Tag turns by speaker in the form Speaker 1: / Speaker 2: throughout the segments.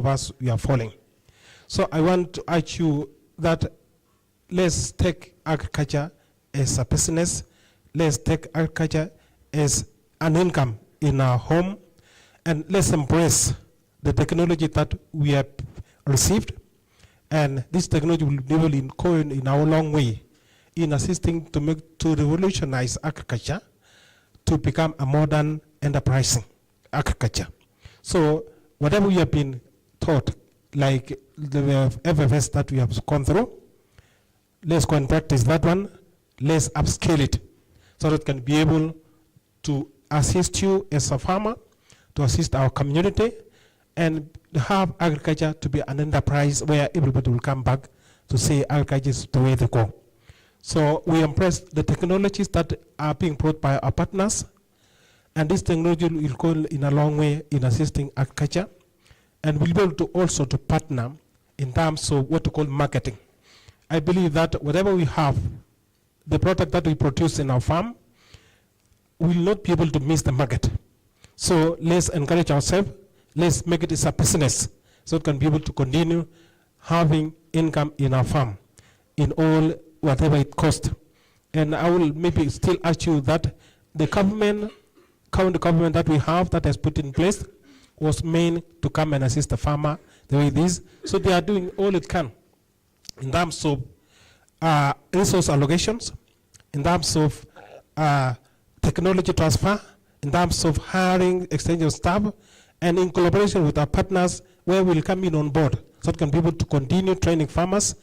Speaker 1: of us, we are falling. So I want to urge you that let's take agriculture as a business. Let's take agriculture as an income in our home, and let's embrace the technology that we have received. And this technology will really go in our long way in assisting to revolutionize agriculture to become a modern enterprising agriculture. So whatever we have been taught, like the FFS that we have gone through, let's go and practice that one. Let's upscale it so that it can be able to assist you as a farmer, to assist our community, and have agriculture to be an enterprise where everybody will come back to say agriculture is the way to go. So we embrace the technologies that are being brought by our partners, and this technology will go in a long way in assisting agriculture, and we'll be able to also to partner in terms of what we call marketing. I believe that whatever we have, the product that we produce in our farm, we will not be able to miss the market. So let's encourage ourselves, let's make it as a business so it can be able to continue having income in our farm in all whatever it costs. And I will maybe still ask you that the government, current government that we have that has put in place was meant to come and assist the farmer the way it is. So they are doing all it can in terms of resource allocations, in terms of technology transfer, in terms of hiring, exchange of staff, and in collaboration with our partners where we'll come in on board so it can be able to continue training farmers,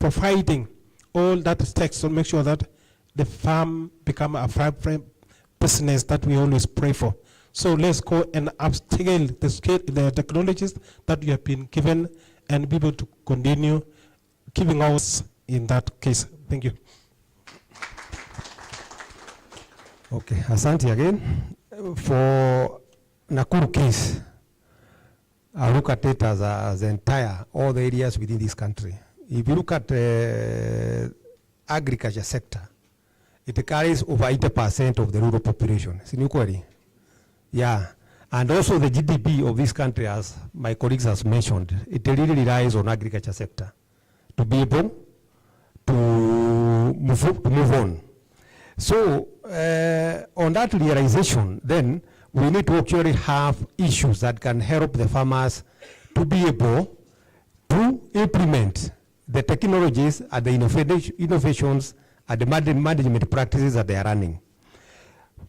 Speaker 1: providing all that it takes to make sure that the farm become a vibrant business that we always pray for. So let's go and upscale the technologies that you have been given and be able to continue giving us in that case. Thank you.
Speaker 2: Okay, asante again. For Nakuru case, I look at it as entire, all the areas within this country. If you look at the agriculture sector, it carries over 80% of the rural population. It's an inquiry. Yeah, and also the GDP of this country, as my colleagues has mentioned, it really relies on agriculture sector to be able to move on. So on that realization, then we need to actually have issues that can help the farmers to be able to implement the technologies and the innovations and the management practices that they are running.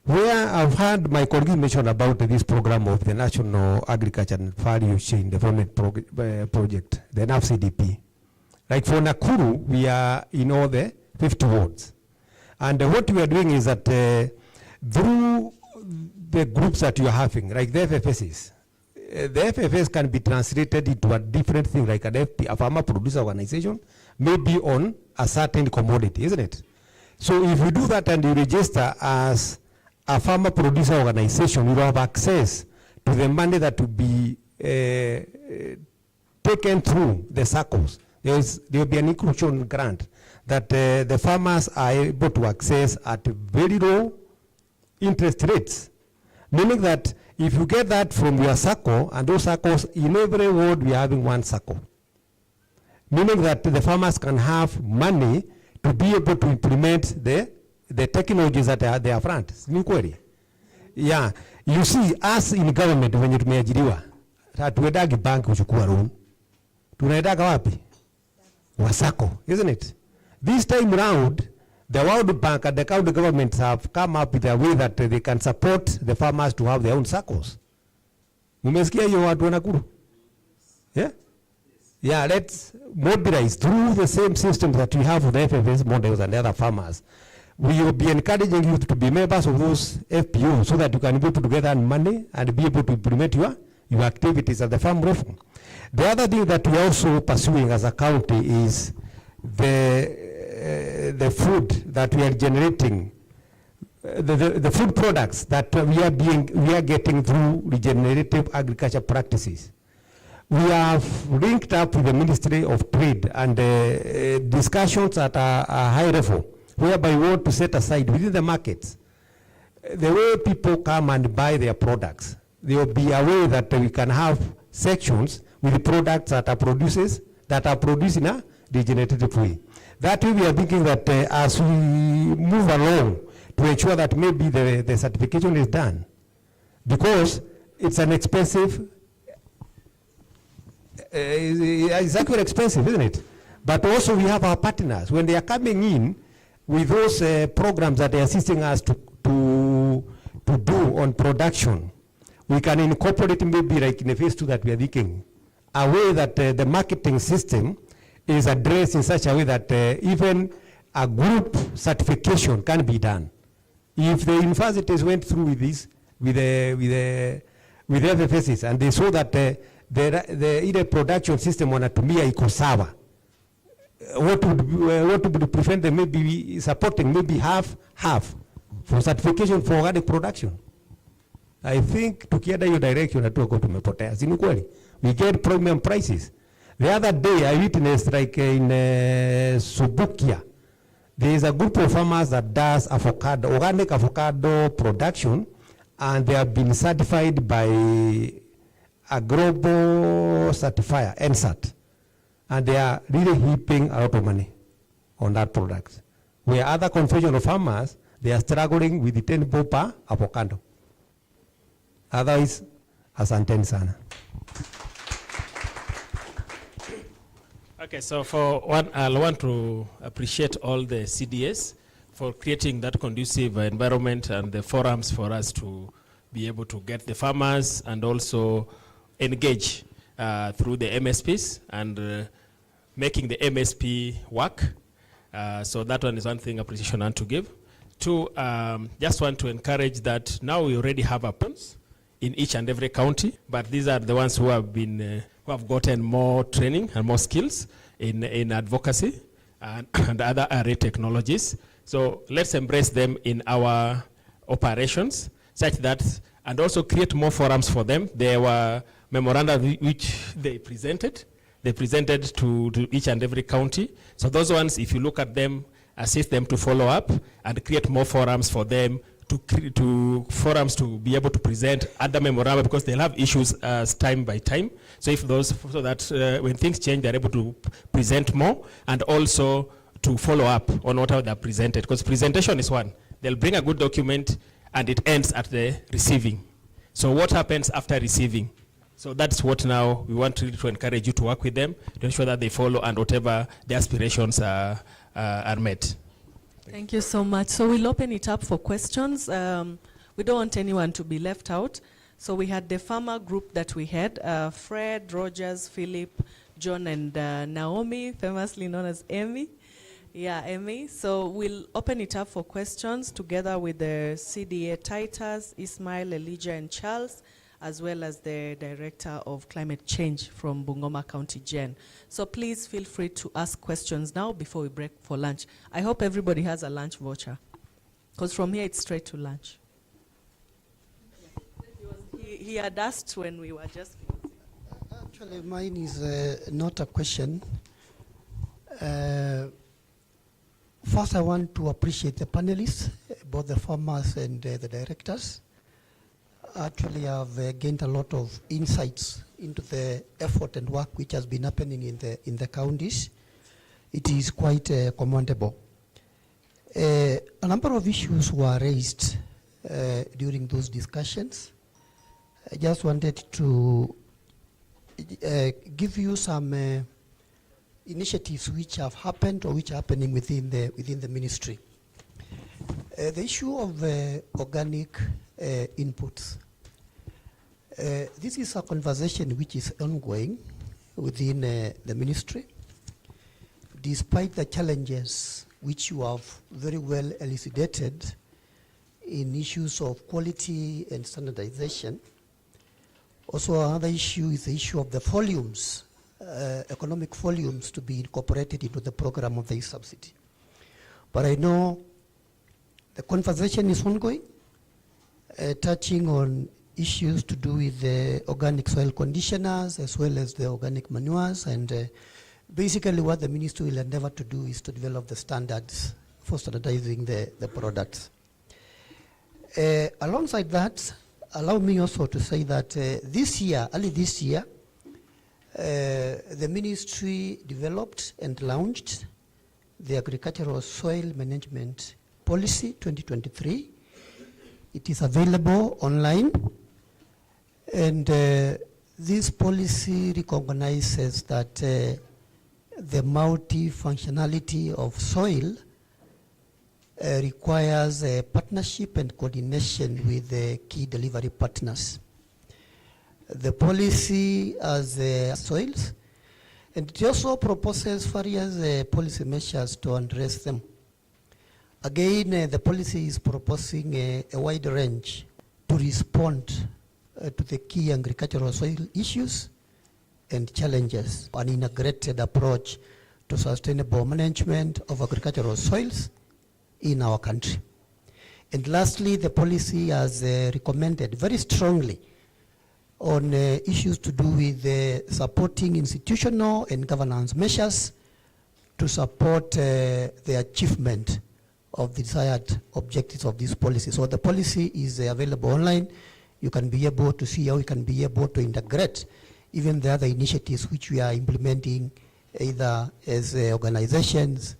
Speaker 2: Where I've heard my colleagues mention about this program of the National Agriculture and Value Chain Development Project, the NAFCDP. Like for Nakuru, we are in all the 50 wards. And what we are doing is that through the groups that you are having, like the FFSs, the FFS can be translated into a different thing, like an FP, a farmer producer organization, maybe on a certain commodity, isn't it? So if you do that and you register as a farmer producer organization, you will have access to the money that will be taken through the circles. There will be an inclusion grant that the farmers are able to access at very low interest rates. Meaning that if you get that from your circle, and those circles, in every ward we are having one circle. Meaning that the farmers can have money to be able to implement the technologies that are there front. Inquiry. Yeah, you see, us in government, when you tumeajiriwa, hatuendagi bank kuchukua loan. Tunaendaga wapi? Wasako, isn't it? This time round, the World Bank and the county governments have come up with a way that they can support the farmers to have their own circles. Mumesikia hiyo watu wa Nakuru? Yeah? Yeah, let's mobilize through the same system that we have with the FFS models and the other farmers. We will be encouraging you to be members of those FPOs so that you can be able to get money and be able to implement your activities at the farm level. The other thing that we are also pursuing as a county is the food that we are generating, the food products that we are getting through regenerative agriculture practices. We have linked up with the Ministry of Trade and discussions at a high level, whereby we want to set aside within the markets the way people come and buy their products. There will be a way that we can have sections with products that are produced in a regenerative way. That way we are thinking that as we move along to ensure that maybe the certification is done, because it's an expensive, it's actually expensive, isn't it? But also we have our partners. When they are coming in with those programs that they are assisting us to do on production, we can incorporate maybe like in the phase 2 that we are thinking, a way that the marketing system is addressed in such a way that even a group certification can be done. If the universities went through with this, with the FFSs, and they saw that the production system wanatumia iko sawa, what would prevent them maybe supporting maybe half for certification for organic production? I think tukienda hiyo direction hatuko tumepotea. Si ni kweli? We get premium prices. The other day I witnessed like in Subukia, there is a group of farmers that does avocado, organic avocado production, and they have been certified by a global certifier, NSAT. And they are really heaping a lot of money on that product. Where other conventional farmers, they are struggling with the 10 bob per avocado. Otherwise, asanteni sana.
Speaker 3: Okay, so for one, I'll want to appreciate all the CDS for creating that conducive environment and the forums for us to be able to get the farmers and also engage through the MSPs and making the MSP work. So that one is one thing appreciation I want to give. Two, just want to encourage that now we already have applicants in each and every county, but these are the ones who have been, who have gotten more training and more skills in advocacy and other array technologies. So let's embrace them in our operations such that, and also create more forums for them. There were memoranda which they presented to each and every county. So those ones, if you look at them, assist them to follow up and create more forums for them to forums to be able to present other memoranda, because they'll have issues time by time. So if those, so that when things change, they're able to present more and also to follow up on what they presented. Because presentation is one. They'll bring a good document and it ends at the receiving. So what happens after receiving? So that's what now we want to encourage you to work with them to ensure that they follow and whatever the aspirations are met.
Speaker 4: Thank you so much. So we'll open it up for questions. We don't want anyone to be left out. So we had the farmer group that we had, Fred, Rogers, Philip, John, and Naomi, famously known as Amy. Yeah, Amy. So we'll open it up for questions together with the CDA Titus, Ismail, Elijah, and Charles, as well as the Director of Climate Change from Bungoma County, Jen. So please feel free to ask questions now before we break for lunch. I hope everybody has a lunch voucher, because from here it's straight to lunch. He had asked when we were just closing.
Speaker 5: Actually, mine is not a question. First, I want to appreciate the panelists, both the farmers and the directors. Actually, I've gained a lot of insights into the effort and work which has been happening in the counties. It is quite commendable. A number of issues were raised during those discussions. I just wanted to give you some initiatives which have happened or which are happening within the ministry. The issue of organic inputs. This is a conversation which is ongoing within the ministry, despite the challenges which you have very well elucidated in issues of quality and standardization. Also, another issue is the issue of the volumes, economic volumes to be incorporated into the program of the subsidy. But I know the conversation is ongoing, touching on issues to do with the organic soil conditioners as well as the organic manures, and basically what the ministry will endeavor to do is to develop the standards for standardizing the products. Alongside that, allow me also to say that this year, early this year, The ministry developed and launched the Agricultural Soil Management Policy 2023. It is available online, and this policy recognizes that the multi-functionality of soil requires a partnership and coordination with the key delivery partners. The policy has soils, and it also proposes various policy measures to address them. Again, the policy is proposing a wide range to respond to the key agricultural soil issues and challenges, an integrated approach to sustainable management of agricultural soils in our country. And lastly, the policy has recommended very strongly on issues to do with supporting institutional and governance measures to support the achievement of the desired objectives of this policy. So the policy is available online. You can be able to see how you can be able to integrate even the other initiatives which we are implementing either as organizations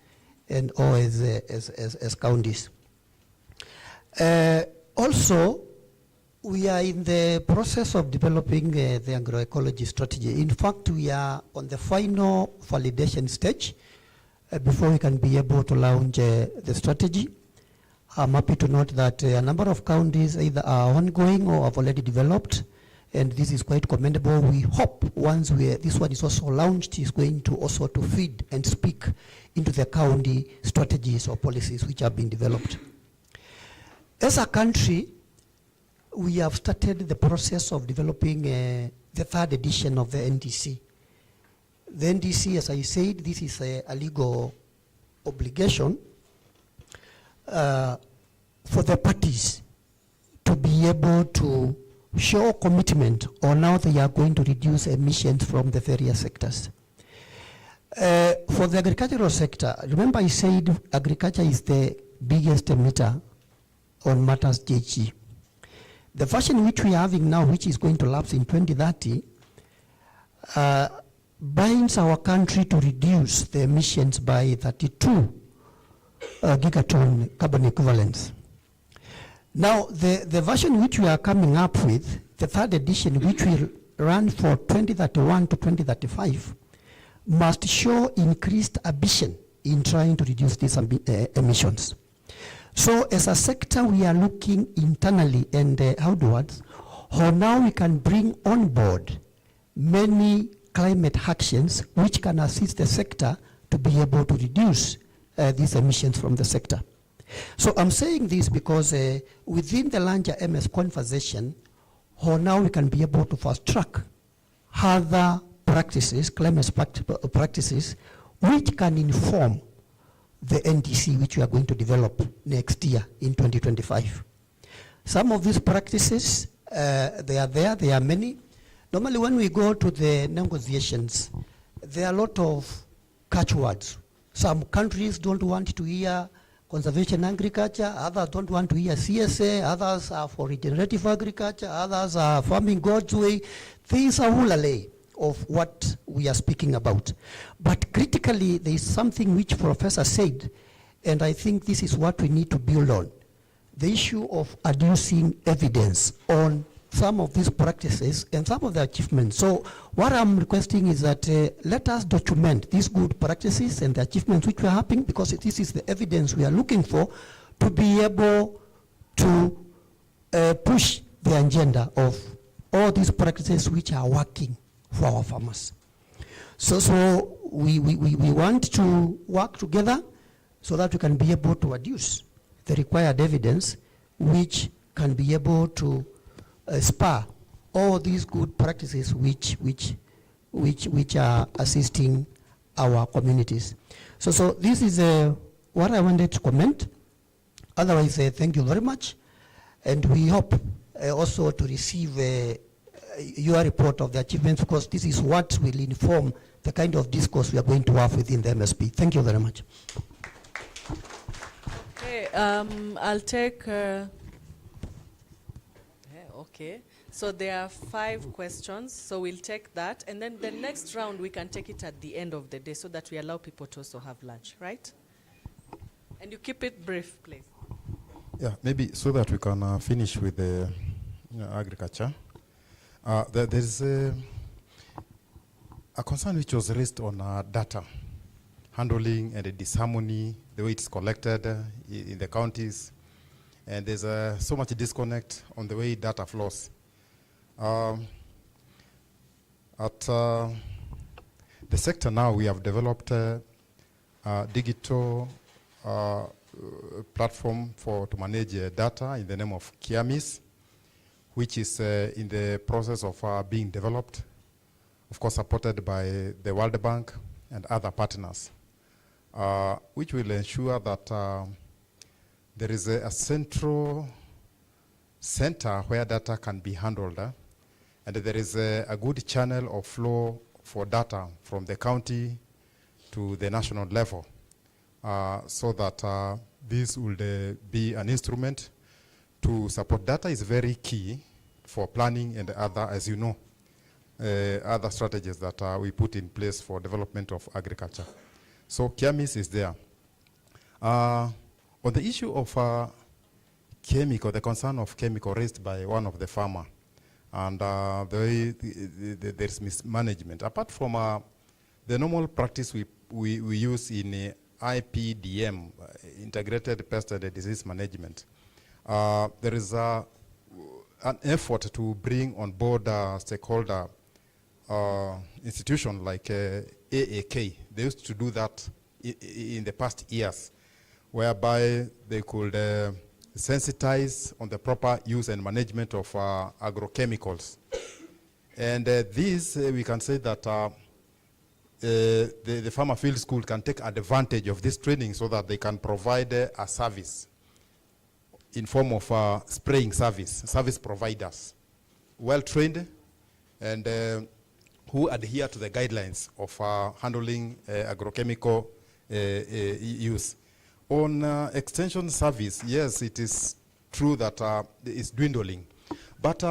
Speaker 5: and or as counties. Also, we are in the process of developing the agroecology strategy. In fact, we are on the final validation stage before we can be able to launch the strategy. I'm happy to note that a number of counties either are ongoing or have already developed, and this is quite commendable. We hope once this one is also launched, is going to also to feed and speak into the county strategies or policies which have been developed. As a country, we have started the process of developing the third edition of the NDC. The NDC, as I said, this is a legal obligation for the parties to be able to show commitment on how they are going to reduce emissions from the various sectors. For the agricultural sector, remember I said agriculture is the biggest emitter on matters GHG. The version which we are having now, which is going to lapse in 2030, binds our country to reduce the emissions by 32 gigaton carbon equivalents. Now, the version which we are coming up with, the third edition, which will run for 2031 to 2035, must show increased ambition in trying to reduce these emissions. So as a sector, we are looking internally and outwards how now we can bring on board many climate actions which can assist the sector to be able to reduce these emissions from the sector. So I'm saying this because within the larger Csa-Msp conversation, how now we can be able to fast track other practices, climate practices, which can inform the NDC which we are going to develop next year in 2025. Some of these practices, they are many. Normally when we go to the negotiations, there are a lot of catchwords. Some countries don't want to hear conservation agriculture, others don't want to hear CSA, others are for regenerative agriculture, others are farming God's way. These are hulale of what we are speaking about. But critically, there is something which Professor said, and I think this is what we need to build on. The issue of adducing evidence on some of these practices and some of the achievements. So what I'm requesting is that let us document these good practices and the achievements which were happening, because this is the evidence we are looking for to be able to push the agenda of all these practices which are working for our farmers. So we want to work together so that we can be able to adduce the required evidence which can be able to spur all these good practices which are assisting our communities. So this is what I wanted to comment. Otherwise, thank you very much, and we hope also to receive your report of the achievements, because this is what will inform the kind of discourse we are going to have within the MSP. Thank you very much.
Speaker 4: Okay, I'll take. Okay, So there are 5 questions, so we'll take that, and then the next round we can take it at the end of the day so that we allow people to also have lunch, right? And you keep it brief, please.
Speaker 6: Yeah, maybe so that we can finish with the agriculture. There's a concern which was raised on data handling and the disharmony, the way it's collected in the counties, and there's so much disconnect on the way data flows. At the sector now, we have developed a digital platform to manage data in the name of Csa M&E, which is in the process of being developed, of course supported by the World Bank and other partners, which will ensure that there is a central center where data can be handled, and there is a good channel of flow for data from the county to the national level, so that this will be an instrument to support. Data is very key for planning and other, as you know, other strategies that we put in place for development of agriculture. So Csa M&E is there. On the issue of chemical, the concern of chemical raised by one of the farmer, and the way there's mismanagement. Apart from the normal practice we use in IPDM, Integrated Pest and Disease Management, there is an effort to bring on board stakeholder institution like AAK. They used to do that in the past years, whereby they could sensitize on the proper use and management of agrochemicals. And this, we can say that the farmer field school can take advantage of this training so that they can provide a service in form of spraying service providers, well trained and who adhere to the guidelines of handling agrochemical use. On extension service, yes, it is true that it's dwindling. But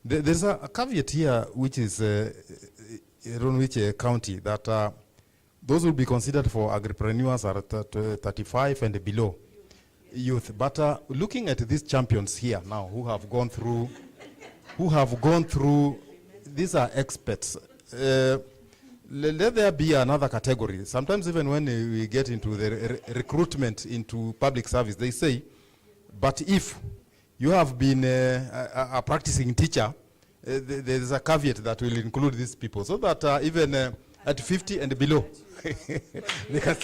Speaker 6: there's a caveat here, which is on which county, that those will be considered for agripreneurs at 35 and below youth. But looking at these champions here now who have gone through, these are experts. Let there be another category. Sometimes even when we get into the recruitment into public service, they say, but if you have been a practicing teacher, there is a caveat that will include these people, so that even at 50 and below.
Speaker 4: If you're a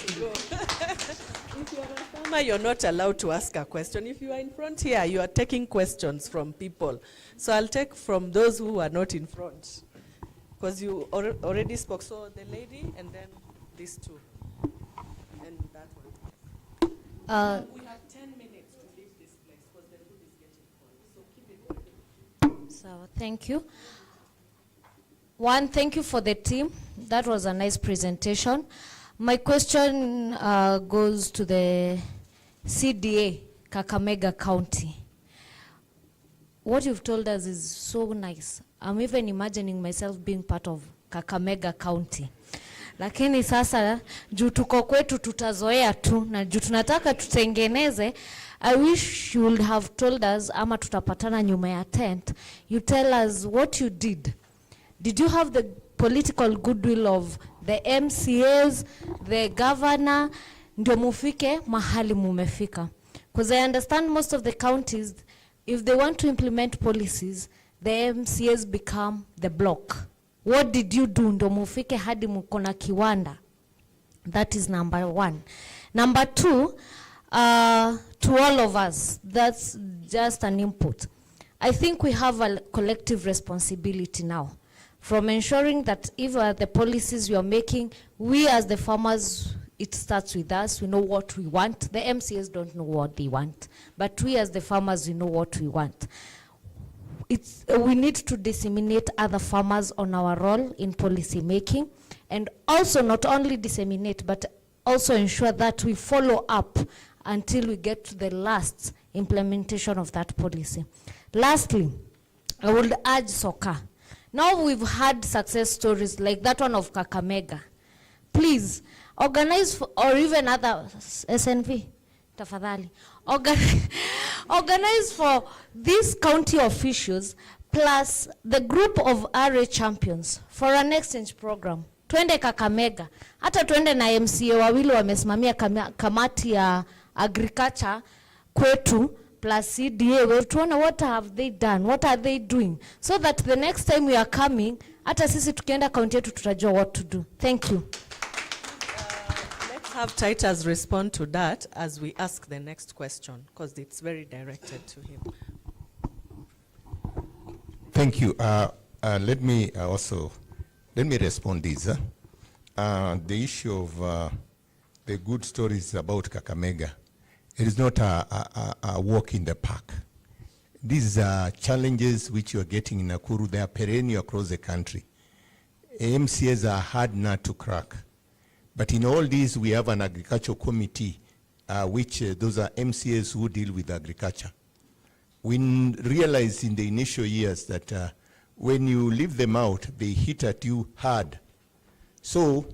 Speaker 4: farmer, you're not allowed to ask a question. If you are in front here, you are taking questions from people. So I'll take from those who are not in front, because you already spoke. So the lady and then these two. And that one. We have 10 minutes to leave this place because the food is getting cold. So keep it going.
Speaker 7: So thank you. One, thank you for the team. That was a nice presentation. My question goes to the CDA, Kakamega County. What you've told us is so nice. I'm even imagining myself being part of Kakamega County. Lakini sasa juu tuko kwetu tutazoea tu na juu tunataka tutengeneze. I wish you would have told us, ama tutapatana nyuma ya tent, you tell us what you did. Did you have the political goodwill of the MCAs, the governor, ndio mufike mahali mumefika? Because I understand most of the counties, if they want to implement policies, the MCAs become the block. What did you do ndio mufike hadi mukona kiwanda? That is number one. Number two, to all of us, that's just an input. I think we have a collective responsibility now, from ensuring that even the policies we are making, we as the farmers, it starts with us. We know what we want. The MCAs don't know what they want, but we as the farmers, we know what we want. We need to disseminate other farmers on our role in policy making, and also not only disseminate, but also ensure that we follow up until we get to the last implementation of that policy. Lastly, I would urge Soka. Now we've had success stories like that one of Kakamega. Please, organize for, or even other SNV, tafadhali. Organize for these county officials plus the group of RA champions for an exchange program. Twende Kakamega. Hata twende na MCA wawili wamesimamia kamati ya agriculture kwetu plus CDA. We'll tuona what have they done, what are they doing, so that the next time we are coming, hata sisi tukienda kaunti yetu tutajua what to do. Thank you.
Speaker 4: Let's have Titus respond to that as we ask the next question, because it's very directed to him.
Speaker 8: Thank you. Let me respond this. The issue of the good stories about Kakamega, it is not a walk in the park. These are challenges which you are getting in Nakuru. They are perennial across the country. MCAs are hard nut to crack. But in all these, we have an agricultural committee, which those are MCAs who deal with agriculture. We realized in the initial years that when you leave them out, they hit at you hard. So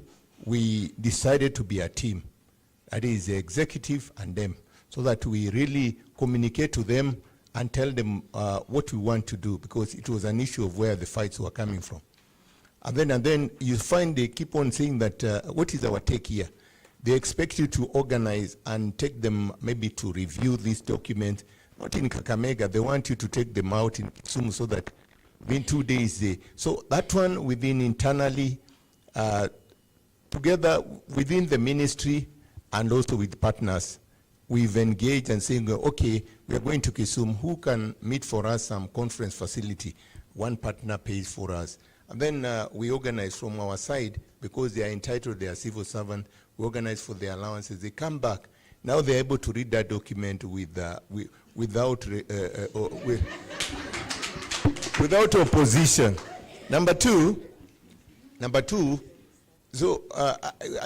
Speaker 8: we decided to be a team. That is the executive and them, so that we really communicate to them and tell them what we want to do, because it was an issue of where the fights were coming from. And then you find they keep on saying that, what is our take here? They expect you to organize and take them maybe to review this document. Not in Kakamega, they want you to take them out in Kisumu so that within 2 days so that one within internally, together within the ministry and also with partners, we've engaged and saying, okay, we are going to Kisumu, who can meet for us some conference facility? One partner pays for us. And then we organize from our side, because they are entitled, they are civil servant, we organize for their allowances. They come back. Now they're able to read that document without opposition. Number two, so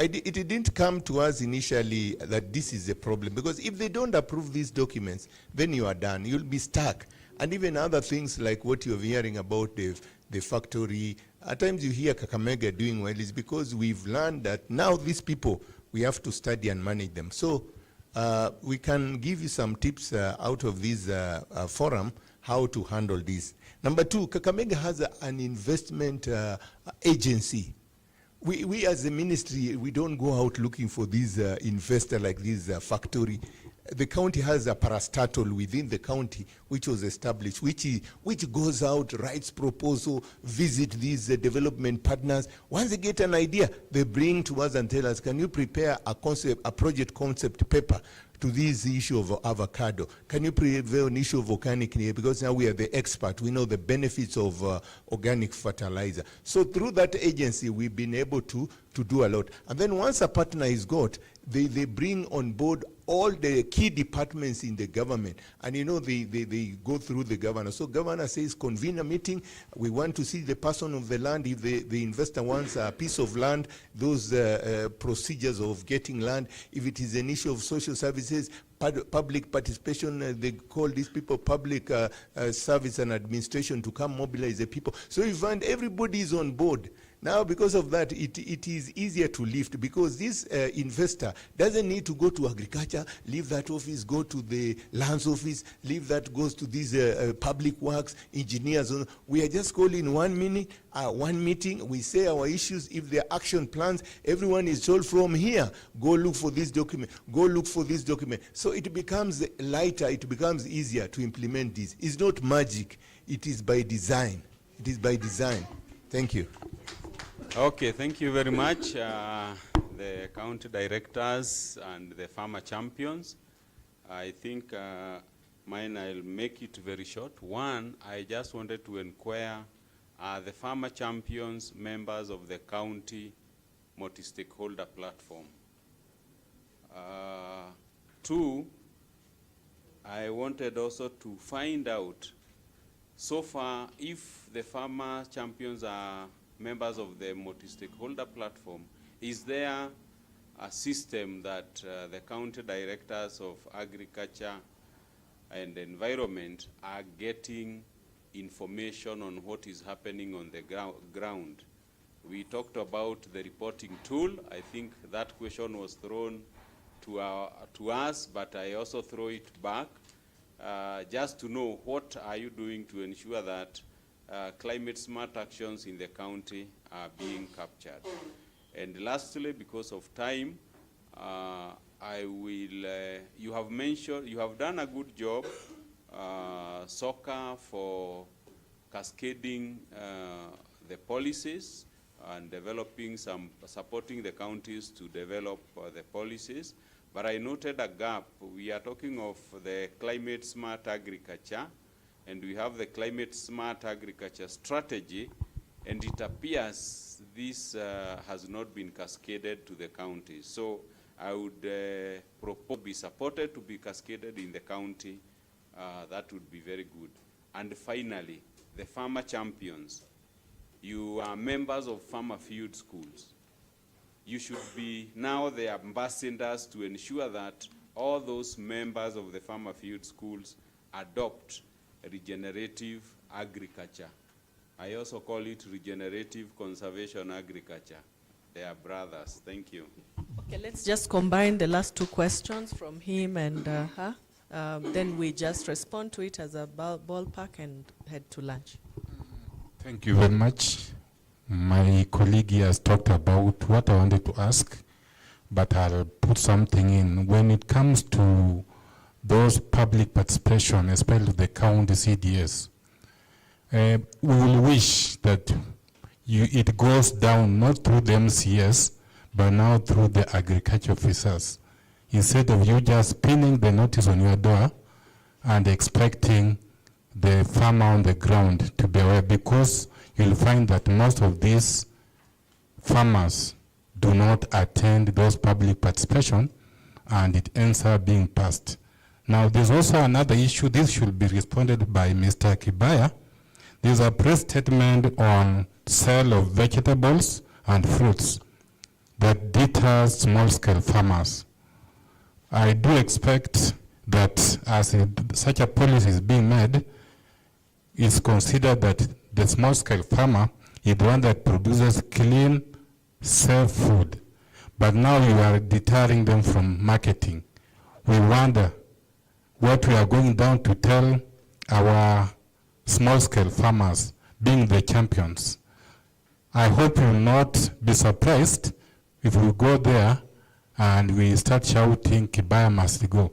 Speaker 8: it didn't come to us initially that this is a problem, because if they don't approve these documents, then you are done. You'll be stuck. And even other things like what you're hearing about the factory, at times you hear Kakamega doing well, is because we've learned that now these people, we have to study and manage them. So we can give you some tips out of this forum, how to handle this. Number two, Kakamega has an investment agency. We as a ministry, we don't go out looking for this investor like this factory. The county has a parastatal within the county which was established, which goes out, writes proposal, visit these development partners. Once they get an idea, they bring to us and tell us, can you prepare a project concept paper to this issue of avocado? Can you prepare an issue of organic? Because now we are the expert. We know the benefits of organic fertilizer. So through that agency, we've been able to do a lot. And then once a partner is got, they bring on board all the key departments in the government. And you know, they go through the governor. So governor says, convene a meeting. We want to see the person of the land. If the investor wants a piece of land, those procedures of getting land. If it is an issue of social services, public participation, they call these people public service and administration to come mobilize the people. So you find everybody is on board. Now, because of that, it is easier to lift, because this investor doesn't need to go to agriculture, leave that office, go to the lands office, leave that, goes to these public works, engineers. We are just calling 1 minute, one meeting, we say our issues. If there are action plans, everyone is told from here, go look for this document, go look for this document. So it becomes lighter, it becomes easier to implement this. It's not magic, it is by design. It is by design. Thank you.
Speaker 9: Okay, thank you very much, the county directors and the farmer champions. I think mine, I'll make it very short. One, I just wanted to inquire, the farmer champions members of the county multi-stakeholder platform. Two, I wanted also to find out, so far, if the farmer champions are members of the multi-stakeholder platform, is there a system that the county directors of agriculture and environment are getting information on what is happening on the ground. We talked about the reporting tool. I think that question was thrown to us, but I also throw it back just to know what are you doing to ensure that climate smart actions in the county are being captured. And lastly, because of time, I will, you have mentioned, you have done a good job, soccer for cascading the policies and developing supporting the counties to develop the policies. But I noted a gap. We are talking of the climate smart agriculture, and we have the climate smart agriculture strategy, and it appears this has not been cascaded to the counties. So I would propose be supported to be cascaded in the county. That would be very good. And finally, the farmer champions. You are members of farmer field schools. You should be now the ambassadors to ensure that all those members of the farmer field schools adopt regenerative agriculture. I also call it regenerative conservation agriculture. They are brothers. Thank you.
Speaker 4: Okay, let's just combine the last two questions from him and her. Then we just respond to it as a ballpark and head to lunch.
Speaker 10: Thank you very much. My colleague here has talked about what I wanted to ask, but I'll put something in. When it comes to those public participation, especially the county CDS, we will wish that it goes down not through the MCS, but now through the agriculture officers. Instead of you just pinning the notice on your door and expecting the farmer on the ground to be aware, because you'll find that most of these farmers do not attend those public participation, and it ends up being passed. Now, there's also another issue. This should be responded by Mr. Kibaya. There's a press statement on sale of vegetables and fruits that deters small-scale farmers. I do expect that as such a policy is being made, it's considered that the small-scale farmer is the one that produces clean, safe food. But now you are deterring them from marketing. We wonder what we are going down to tell our small-scale farmers, being the champions. I hope you will not be surprised if we go there and we start shouting, Kibaya must go.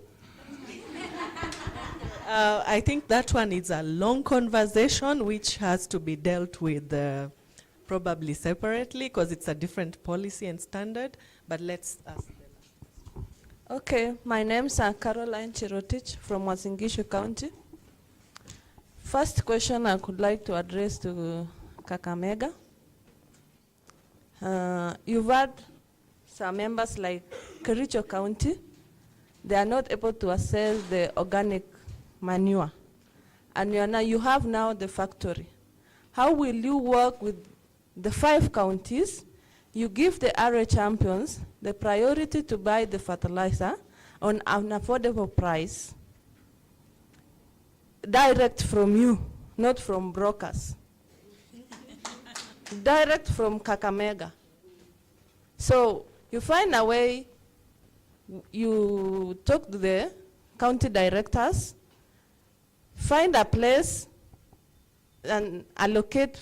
Speaker 4: I think that one is a long conversation which has to be dealt with probably separately because it's a different policy and standard, but let's ask them.
Speaker 11: Okay, my name's Caroline Chirotich from Wasingishu County. First question I could like to address to Kakamega. You've had some members like Kericho County, they are not able to access the organic manure. And you have now the factory. How will you work with the 5 counties? You give the area champions the priority to buy the fertilizer on an affordable price, direct from you, not from brokers. Direct from Kakamega. So you find a way, you talk to the county directors, find a place and allocate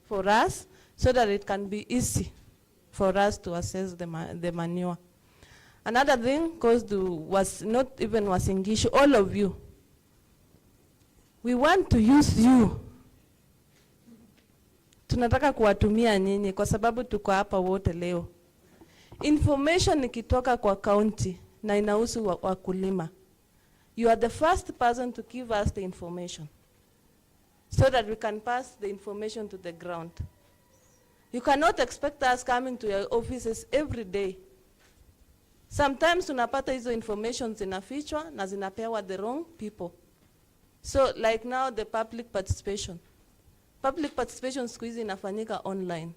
Speaker 11: for us so that it can be easy for us to assess the manure. Another thing was not even Wasingishu, all of you. We want to use you. Tunataka kuwatumia nyinyi kwa sababu tuko hapa wote leo. Information ikitoka kwa county na inahusu wakulima. You are the first person to give us the information so that we can pass the information to the ground. You cannot expect us coming to your offices every day. Sometimes tunapata hizo information zinafichwa na zinapewa the wrong people. So like now the public participation. Public participation siku hizi inafanyika online.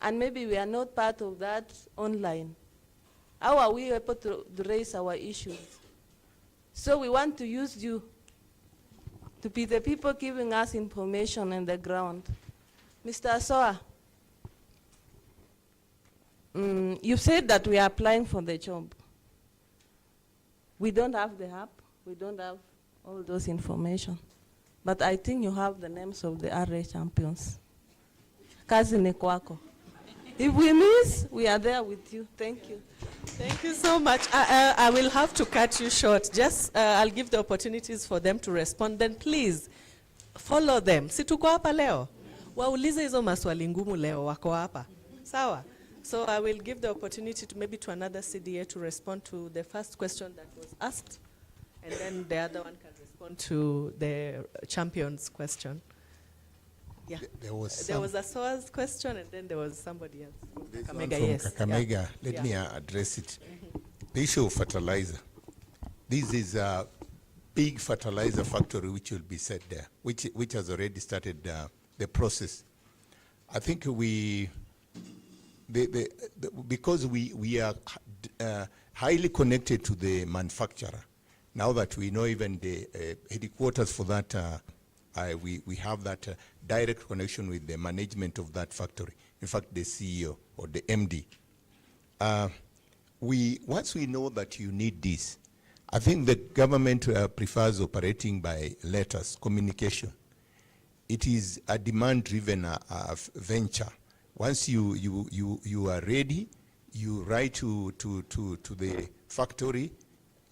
Speaker 11: And maybe we are not part of that online. How are we able to raise our issues? So we want to use you to be the people giving us information on the ground. Mr. Soa, you said that we are applying for the job. We don't have the app, we don't have all those information. But I think you have the names of the RA champions. Kazi ni kwako. If we miss, we are there with you. Thank you.
Speaker 4: Thank you so much. I will have to cut you short. Just, I'll give the opportunities for them to respond. Then please, follow them. Si tuko hapa leo? Waulize hizo maswali ngumu leo, wako hapa. Sawa? So I will give the opportunity to maybe to another CDA to respond to the first question that was asked. And then the other one can respond to the champion's question. Yeah. There was a SOA's question, and then there was somebody else. Kakamega, yes.
Speaker 8: Kakamega,
Speaker 4: yeah.
Speaker 8: let me address it. The issue of fertilizer. This is a big fertilizer factory which will be set there, which has already started the process. I think because we are highly connected to the manufacturer, now that we know even the headquarters for that, we have that direct connection with the management of that factory. In fact, the CEO or the MD. Once we know that you need this, I think the government prefers operating by letters, communication. It is a demand-driven venture. Once you are ready, you write to the factory,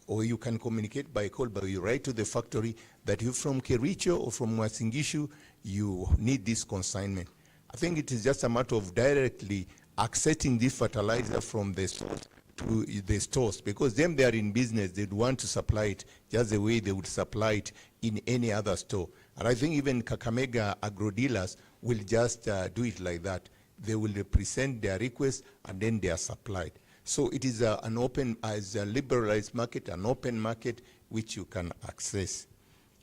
Speaker 8: or you can communicate by call, but you write to the factory that you from Kericho or from Wasingishu, you need this consignment. I think it is just a matter of directly accessing this fertilizer from the source to the stores, because them, they are in business, they'd want to supply it just the way they would supply it in any other store. And I think even Kakamega agro dealers will just do it like that. They will represent their request and then they are supplied. So it is an open, as a liberalized market, an open market which you can access.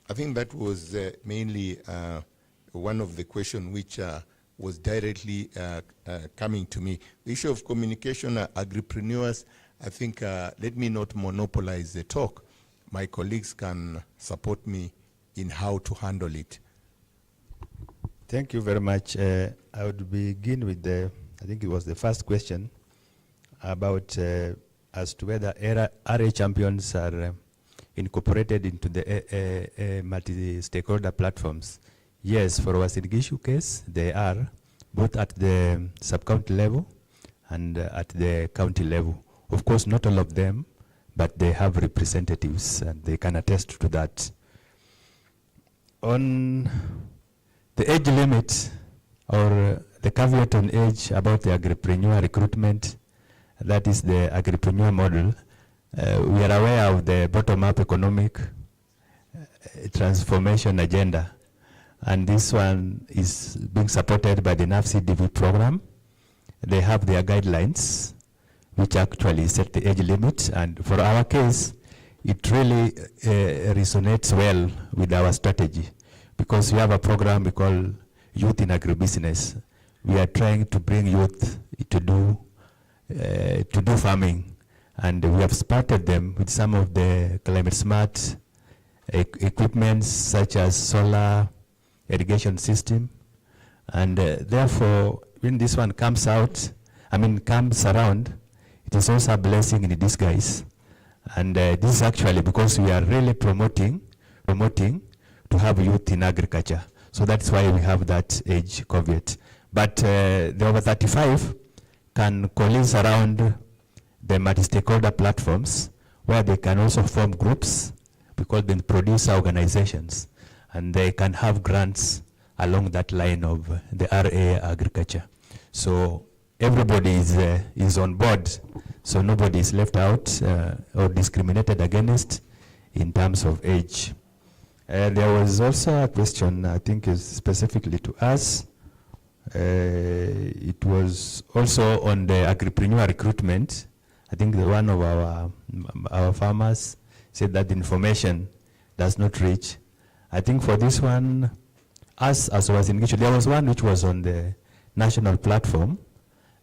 Speaker 8: I think that was mainly one of the questions which was directly coming to me. The issue of communication, agripreneurs, I think, let me not monopolize the talk. My colleagues can support me in how to handle it.
Speaker 12: Thank you very much. I would begin with I think it was the first question about as to whether RA champions are incorporated into the multi-stakeholder platforms. Yes, for our Singishu case, they are, both at the sub-county level and at the county level. Of course, not all of them, but they have representatives and they can attest to that. On the age limit, or the caveat on age about the agripreneur recruitment, that is the agripreneur model. We are aware of the bottom-up economic transformation agenda, and this one is being supported by the NAFCDV program. They have their guidelines, which actually set the age limit, and for our case, it really resonates well with our strategy, because we have a program we call Youth in Agribusiness. We are trying to bring youth to do farming, and we have started them with some of the climate smart equipments such as solar irrigation system, and therefore when this one comes around, it is also a blessing in disguise. And this is actually because we are really promoting to have youth in agriculture. So that's why we have that age caveat. But the over 35 can coalesce around the multi-stakeholder platforms, where they can also form groups, we call them producer organizations, and they can have grants along that line of the RA agriculture. So everybody is on board, so nobody is left out or discriminated against in terms of age. There was also a question, I think is specifically to us. It was also on the agripreneur recruitment. I think one of our farmers said that the information does not reach. I think for this one, us as was engaged, there was one which was on the national platform,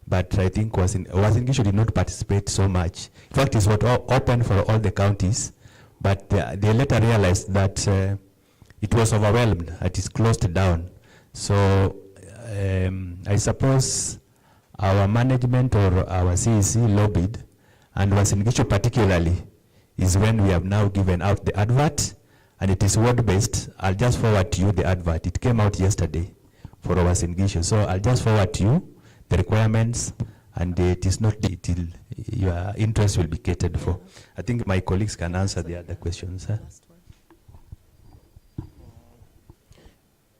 Speaker 12: but I think was engaged did not participate so much. In fact, it was open for all the counties, but they later realized that it was overwhelmed. It is closed down. So I suppose our management or our CEC lobbied, and Uasin Gishu particularly is when we have now given out the advert, and it is word-based. I'll just forward to you the advert. It came out yesterday for Uasin Gishu. So I'll just forward to you the requirements, and it is not till your interest will be catered for. I think my colleagues can answer the other questions.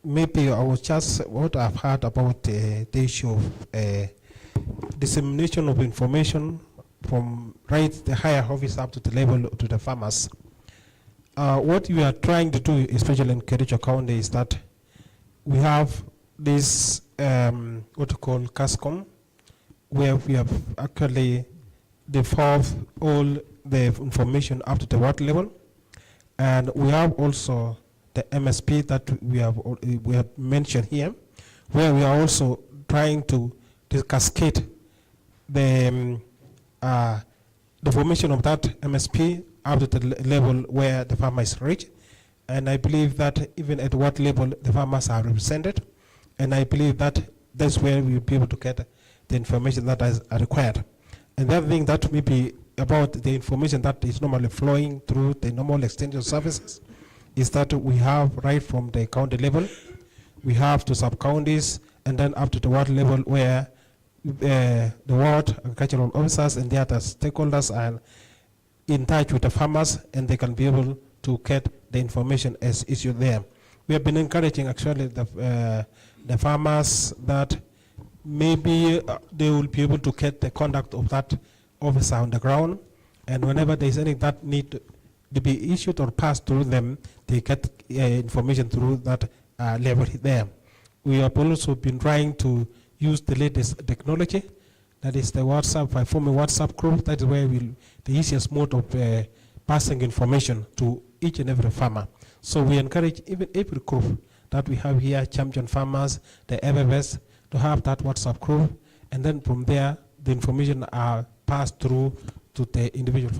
Speaker 1: Maybe I was just what I've heard about the issue of dissemination of information from the higher office up to the level to the farmers. What we are trying to do, especially in Kericho County, is that we have this what we call CASCOM, where we have actually devolved all the information up to the ward level, and we have also the MSP that we have mentioned here, where we are also trying to cascade the formation of that MSP up to the level where the farmer is reached. And I believe that even at what level the farmers are represented, and I believe that that's where we'll be able to get the information that is required. And the other thing that may be about the information that is normally flowing through the normal extension services is that we have right from the county level, we have to sub-counties, and then up to the ward level where the ward agricultural officers and the other stakeholders are in touch with the farmers, and they can be able to get the information as issued there. We have been encouraging actually the farmers that maybe they will be able to get the contact of that officer on the ground, and whenever there is anything that need to be issued or passed through them, they get information through that level there. We have also been trying to use the latest technology, that is the WhatsApp, by forming WhatsApp group. That is where the easiest mode of passing information to each and every farmer. So we encourage even every group that we have here, champion farmers, the FFS, to have that WhatsApp group, and then from there, the information are passed through to the individual